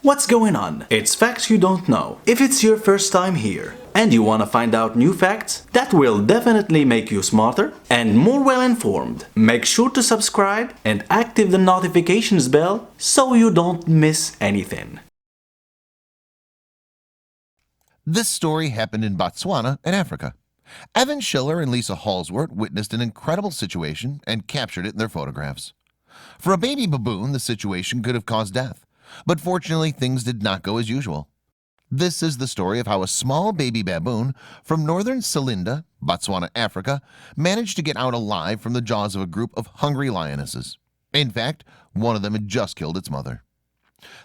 What's going on? It's facts you don't know. If it's your first time here and you want to find out new facts that will definitely make you smarter and more well informed, make sure to subscribe and activate the notifications bell so you don't miss anything. This story happened in Botswana in Africa. Evan Schiller and Lisa Halsworth witnessed an incredible situation and captured it in their photographs. For a baby baboon, the situation could have caused death, but fortunately things did not go as usual. This is the story of how a small baby baboon from northern Selinda, Botswana, Africa, managed to get out alive from the jaws of a group of hungry lionesses. In fact, one of them had just killed its mother.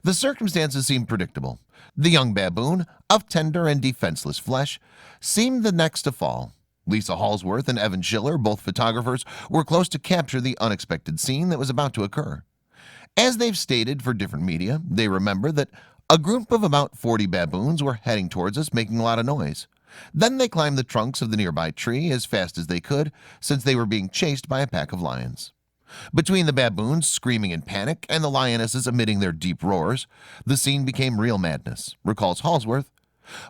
The circumstances seemed predictable. The young baboon, of tender and defenseless flesh, seemed the next to fall. Lisa Halsworth and Evan Schiller, both photographers, were close to capture the unexpected scene that was about to occur. As they've stated for different media, they remember that a group of about 40 baboons were heading towards us, making a lot of noise. Then they climbed the trunks of the nearby tree as fast as they could, since they were being chased by a pack of lions. Between the baboons screaming in panic and the lionesses emitting their deep roars, the scene became real madness, recalls Halsworth.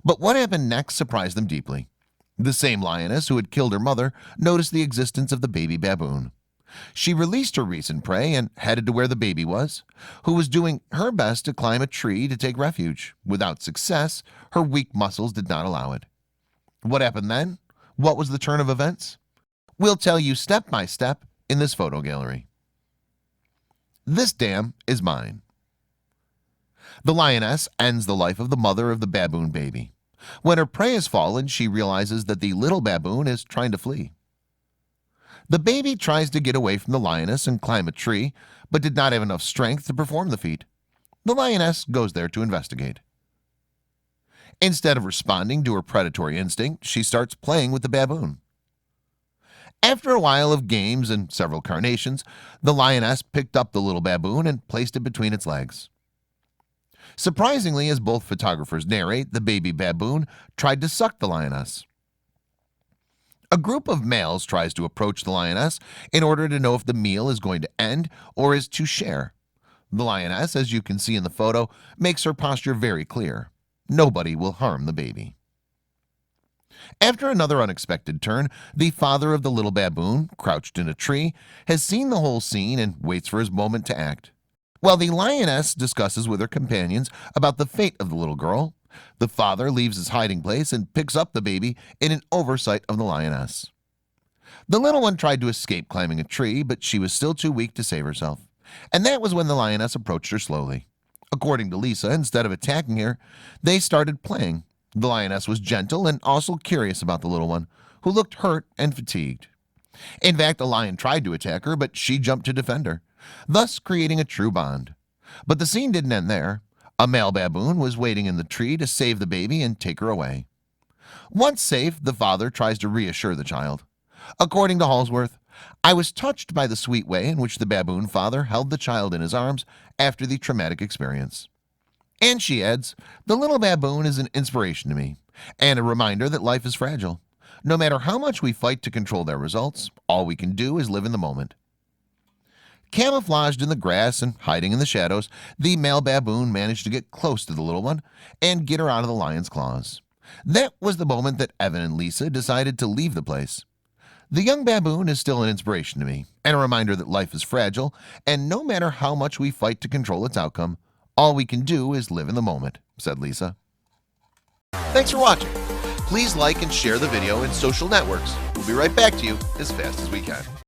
But what happened next surprised them deeply. The same lioness who had killed her mother noticed the existence of the baby baboon. She released her recent prey and headed to where the baby was, who was doing her best to climb a tree to take refuge. Without success, her weak muscles did not allow it. What happened then? What was the turn of events? We'll tell you step by step in this photo gallery. This dam is mine. The lioness ends the life of the mother of the baboon baby. When her prey has fallen, she realizes that the little baboon is trying to flee. The baby tries to get away from the lioness and climb a tree, but did not have enough strength to perform the feat. The lioness goes there to investigate. Instead of responding to her predatory instinct, she starts playing with the baboon. After a while of games and several carnations, the lioness picked up the little baboon and placed it between its legs. Surprisingly, as both photographers narrate, the baby baboon tried to suck the lioness. A group of males tries to approach the lioness in order to know if the meal is going to end or is to share. The lioness, as you can see in the photo, makes her posture very clear. Nobody will harm the baby. After another unexpected turn, the father of the little baboon, crouched in a tree, has seen the whole scene and waits for his moment to act. While the lioness discusses with her companions about the fate of the little girl, the father leaves his hiding place and picks up the baby in an oversight of the lioness. The little one tried to escape climbing a tree, but she was still too weak to save herself, and that was when the lioness approached her slowly. According to Lisa, instead of attacking her, they started playing. The lioness was gentle and also curious about the little one, who looked hurt and fatigued. In fact, a lion tried to attack her, but she jumped to defend her, thus creating a true bond. But the scene didn't end there. A male baboon was waiting in the tree to save the baby and take her away. Once safe, the father tries to reassure the child. According to Halsworth, I was touched by the sweet way in which the baboon father held the child in his arms after the traumatic experience. And she adds, the little baboon is an inspiration to me and a reminder that life is fragile. No matter how much we fight to control their results, all we can do is live in the moment. Camouflaged in the grass and hiding in the shadows, the male baboon managed to get close to the little one and get her out of the lion's claws. That was the moment that Evan and Lisa decided to leave the place. The young baboon is still an inspiration to me and a reminder that life is fragile, and no matter how much we fight to control its outcome, all we can do is live in the moment, said Lisa. Thanks for watching. Please like and share the video in social networks. We'll be right back to you as fast as we can.